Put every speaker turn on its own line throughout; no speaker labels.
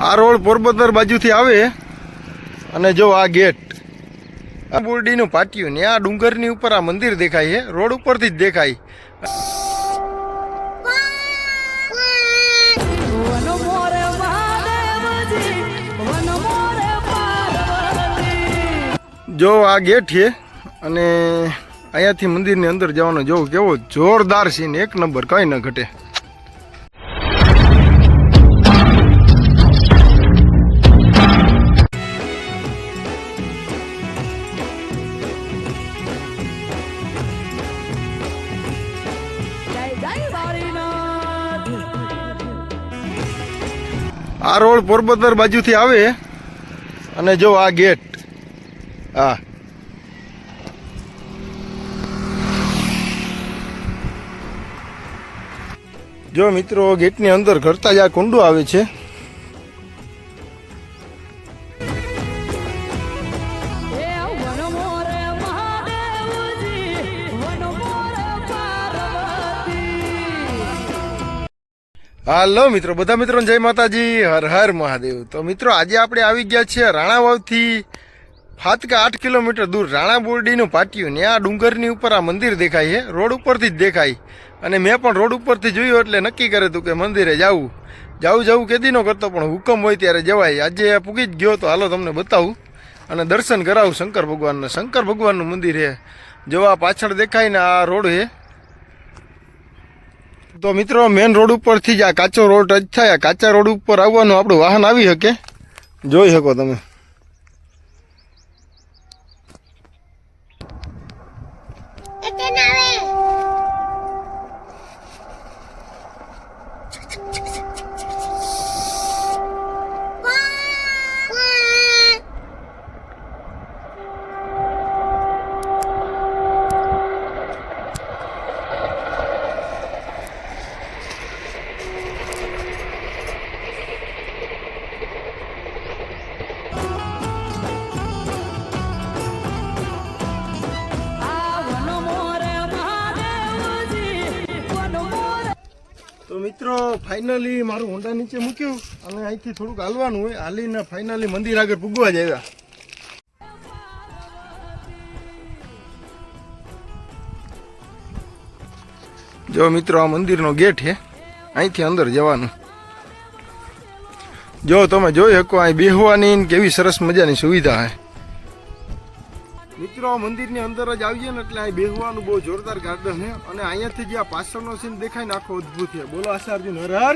આ રોડ પોરબંદર બાજુથી આવે અને જો આ ગેટ આ બોરડીનું પાટિયું ને આ ડુંગરની ઉપર આ મંદિર દેખાય છે, રોડ ઉપરથી જ દેખાય. જો આ ગેટ છે અને અહીંયાથી મંદિરની અંદર જવાનો જોવું કેવો જોરદાર સીન, એક નંબર, કઈ ન ઘટે. આ રોડ પોરબંદર બાજુથી આવે અને જો આ ગેટ, હા જો મિત્રો ગેટની અંદર ઘરતા જ આ કુંડું આવે છે. હાલો મિત્રો, બધા મિત્રોને જય માતાજી, હર હર મહાદેવ. તો મિત્રો આજે આપણે આવી ગયા છીએ રાણાવાવથી ફાતકા 8 કિલોમીટર દૂર રાણા બોરડીનું પાટિયું ને આ ડુંગરની ઉપર આ મંદિર દેખાય છે, રોડ ઉપરથી જ દેખાય. અને મેં પણ રોડ ઉપરથી જોયું એટલે નક્કી કર્યું હતું કે મંદિરે જવું કેદી નો કરતો, પણ હુકમ હોય ત્યારે જવાય. આજે પૂગી જ ગયો તો હાલો તમને બતાવું અને દર્શન કરાવું શંકર ભગવાનના. શંકર ભગવાનનું મંદિર છે, જો આ પાછળ દેખાય ને આ રોડ છે. તો મિત્રો મેન રોડ ઉપરથી જ આ કાચો રોડ ટચ થાય, કાચા રોડ ઉપર આવવાનું આપણું વાહન આવી શકે, જોઈ શકો તમે. તો મિત્રો ફાઇનલી મારું હોન્ડા નીચે મૂક્યું અને અહીંથી થોડુંક હાલવાનું હોય, હાલીને ફાઇનલી મંદિર આગળ પૂગવા જ આવ્યા. જો મિત્રો આ મંદિરનો ગેટ છે, અહીંથી અંદર જવાનું. જો તમે જોઈ શકો અહીં બેહવાની કેવી સરસ મજાની સુવિધા છે. મિત્રો મંદિરની અંદર જ આવીએ ને એટલે અહીં બેહવાનું બહુ જોરદાર ગાર્ડન છે અને અહીંયાથી જે આ પાછળનો સીન દેખાય ને આખો અદભુત છે. બોલો આશા અર્જુન હર હર.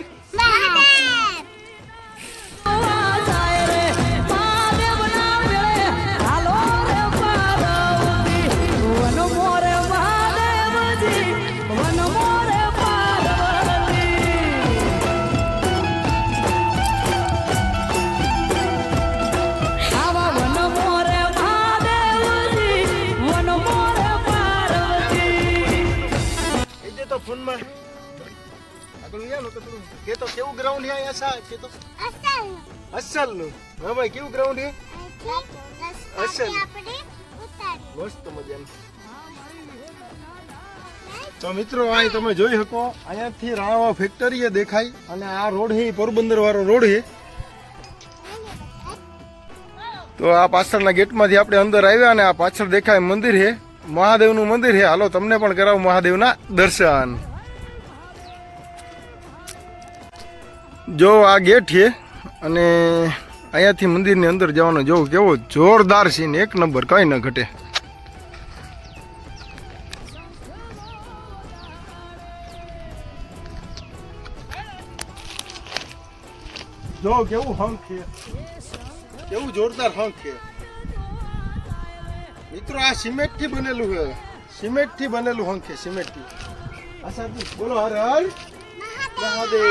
ફોનમાં આગળ યાલો તો કે તો કેવું ગ્રાઉન્ડ છે અહીંયા સા કે તો અસલ નું. હા ભાઈ કેવું ગ્રાઉન્ડ છે? અસલ મસ્ત મજાનું. તો મિત્રો અહીં તમે જોઈ શકો અહીંયાથી રાણાવાવ ફેક્ટરી દેખાય અને આ રોડ છે પોરબંદર વાળો રોડ છે. તો આ પાછળના ગેટમાંથી આપણે અંદર આવ્યા અને આ પાછળ દેખાય મંદિર છે, મહાદેવનું મંદિર છે. હાલો તમને પણ કરાવું મહાદેવના દર્શન. જો આ ગેટ છે અને અહીંયાથી મંદિરની અંદર જવાનો જોવું કેવો જોરદાર સીન, એક નંબર, કઈ ન ઘટે. જો કેવું હંખ છે, કેવું જોરદાર હંખ છે. મિત્રો આ સિમેન્ટ થી બનેલું છે, સિમેન્ટ થી બનેલું હંખ છે, સિમેન્ટ થી. આશા બોલો હર હર મહાદેવ.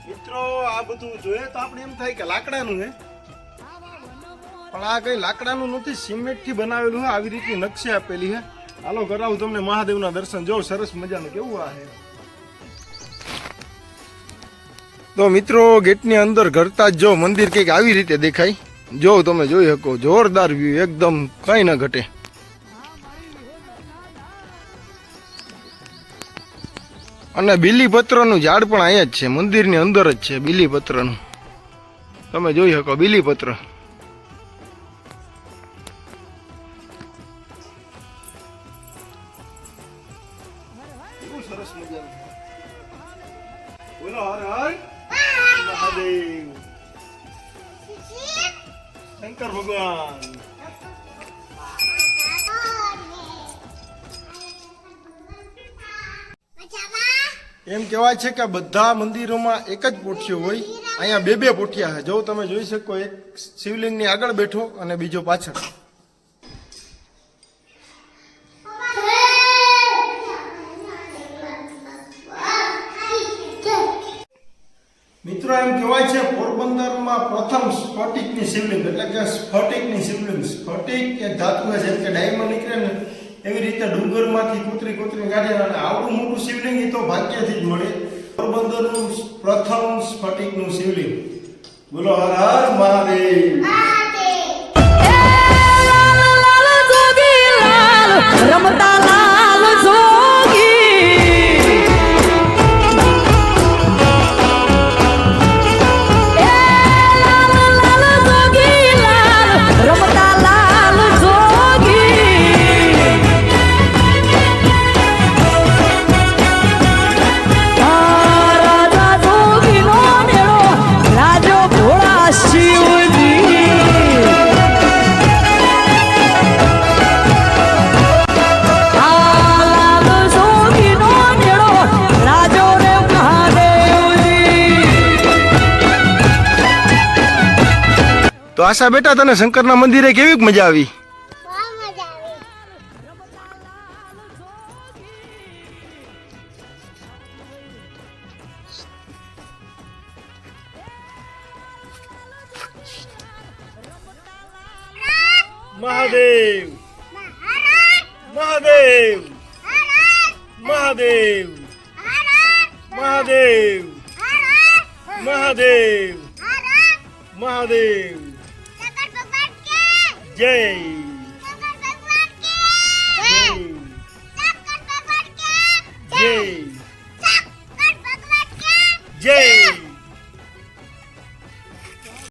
મિત્રો આ બધું જોઈએ તો આપણે એમ થાય કે લાકડાનું છે, પણ આ કઈ લાકડાનું નથી, સિમેન્ટ થી બનાવેલું છે. આવી રીતની નકશી આપેલી છે. હાલો કરાવું તમને મહાદેવના દર્શન. જો સરસ મજાનું કેવું આ છે. તો મિત્રો ગેટની અંદર ઘરતા જ જો મંદિર કંઈક આવી રીતે દેખાય. જો તમે જોઈ શકો જોરદાર વ્યૂ, એકદમ કઈ ના ઘટે. અને બીલીપત્રનું ઝાડ પણ અહીંયા જ છે, મંદિરની અંદર જ છે બીલીપત્રનું. તમે જોઈ શકો બીલીપત્ર. સરસ મજાનું. બોલો હર હર મહાદેવ. શંકર ભગવાન. એમ કહેવાય છે કે બધા મંદિરોમાં એક જ પોઠિયો હોય, અહીંયા બે બે પોઠિયા છે. જો તમે જોઈ શકો, એક શિવલિંગની આગળ બેઠો અને બીજો પાછળ. મિત્રો એમ કહેવાય છે પોરબંદરમાં પ્રથમ સ્ફટિકની શિવલિંગ, એટલે કે સ્ફટિકની શિવલિંગ. સ્ફટિક એક ધાતુ છે, જેમ કે ડાયમંડ નીકળે ને એવી રીતે ડુંગરમાંથી કોતરી કાઢે. અને આવડું મોટું શિવલિંગ એ તો ભાગ્યથી જ મળે. પોરબંદરનું પ્રથમ સ્ફટિકનું શિવલિંગ. બોલો હર હર મહાદેવ.
રમતા લાલ જોગી, લાલ જોગી લાલ, રમતા લાલ જોગી. રાજા જોગીનો મેળો, રાજો ભોળા શિવજી.
તો આશા બેટા, તને શંકરના મંદિરે કેવી મજા આવી? મહાદેવ મહાદેવ મહાદેવ મહાદેવ મહાદેવ મહાદેવ. જય જય જય.